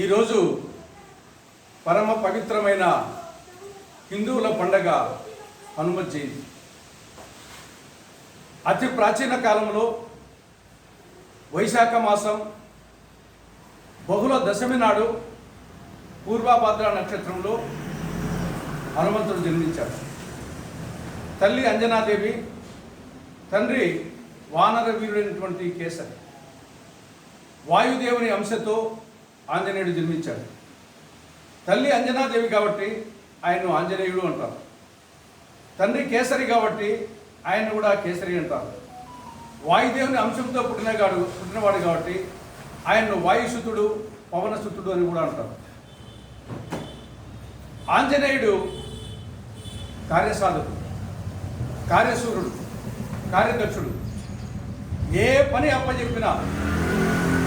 ఈరోజు పరమ పవిత్రమైన హిందువుల పండగ హనుమత్ జయంతి. అతి ప్రాచీన కాలంలో వైశాఖ మాసం బహుళ దశమి నాడు పూర్వభద్ర నక్షత్రంలో హనుమంతుడు జన్మించాడు. తల్లి అంజనాదేవి, తండ్రి వానర వీరుడైనటువంటి కేసరి. వాయుదేవుని అంశతో ఆంజనేయుడు జన్మించాడు. తల్లి అంజనాదేవి కాబట్టి ఆయన్ను ఆంజనేయుడు అంటారు. తండ్రి కేసరి కాబట్టి ఆయన కూడా కేసరి అంటారు. వాయుదేవుని అంశంతో పుట్టినవాడు కాబట్టి ఆయన్ను వాయుసుతుడు, పవనసుతుడు అని కూడా అంటారు. ఆంజనేయుడు కార్యసాధకుడు, కార్యసూరుడు, కార్యదక్షుడు. ఏ పని అప్పచెప్పినా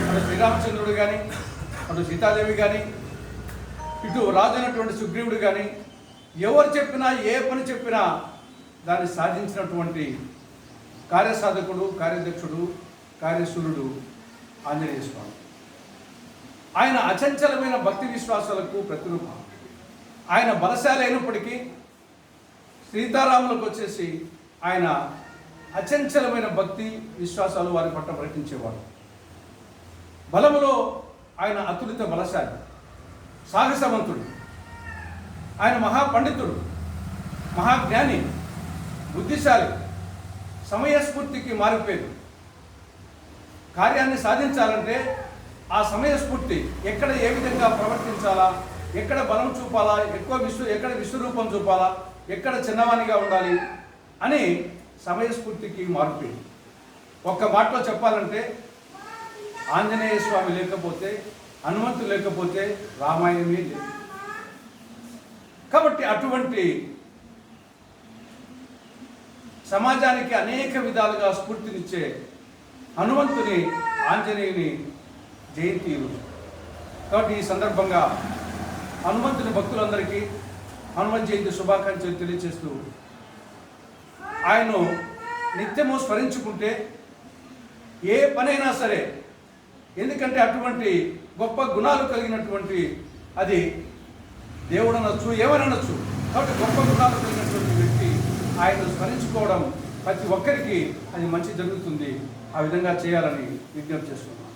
అటు శ్రీరామచంద్రుడు కానీ, అటు సీతాదేవి కానీ, ఇటు రాజైనటువంటి సుగ్రీవుడు కానీ, ఎవరు చెప్పినా ఏ పని చెప్పినా దాన్ని సాధించినటువంటి కార్యసాధకుడు, కార్యదక్షుడు, కార్యసూరుడు ఆంజనేయ స్వామి. ఆయన అచంచలమైన భక్తి విశ్వాసాలకు ప్రతిరూపం. ఆయన బలశాలి అయినప్పటికీ సీతారాములకు వచ్చేసి ఆయన అచంచలమైన భక్తి విశ్వాసాలు వారి పట్ల ప్రకటించేవాడు. బలములో ఆయన అతులిత బలశాలి, సాహసవంతుడు. ఆయన మహాపండితుడు, మహాజ్ఞాని, బుద్ధిశాలి, సమయస్ఫూర్తికి మారిపోయేది. కార్యాన్ని సాధించాలంటే ఆ సమయస్ఫూర్తి ఎక్కడ ఏ విధంగా ప్రవర్తించాలా, ఎక్కడ బలం చూపాలా, ఎక్కడ విశ్వరూపం చూపాలా, ఎక్కడ చిన్నవానిగా ఉండాలి అని సమయస్ఫూర్తికి మారిపోయింది. ఒక్క మాటలో చెప్పాలంటే ఆంజనేయ స్వామి లేకపోతే, హనుమంతుడు లేకపోతే రామాయణమే లేదు. కాబట్టి అటువంటి సమాజానికి అనేక విధాలుగా స్ఫూర్తినిచ్చే హనుమంతుని, ఆంజనేయుని జయంతి ఈరోజు. కాబట్టి ఈ సందర్భంగా హనుమంతుని భక్తులందరికీ హనుమత్ జయంతి శుభాకాంక్షలు తెలియజేస్తూ ఆయన్ను నిత్యము స్మరించుకుంటే ఏ పనైనా సరే, ఎందుకంటే అటువంటి గొప్ప గుణాలు కలిగినటువంటి అది దేవుడు అనొచ్చు, ఏమనొచ్చు. కాబట్టి గొప్ప గుణాలు కలిగినటువంటి వ్యక్తి ఆయన్ను స్మరించుకోవడం ప్రతి ఒక్కరికి అది మంచి జరుగుతుంది. ఆ విధంగా చేయాలని విజ్ఞప్తి చేస్తున్నాను.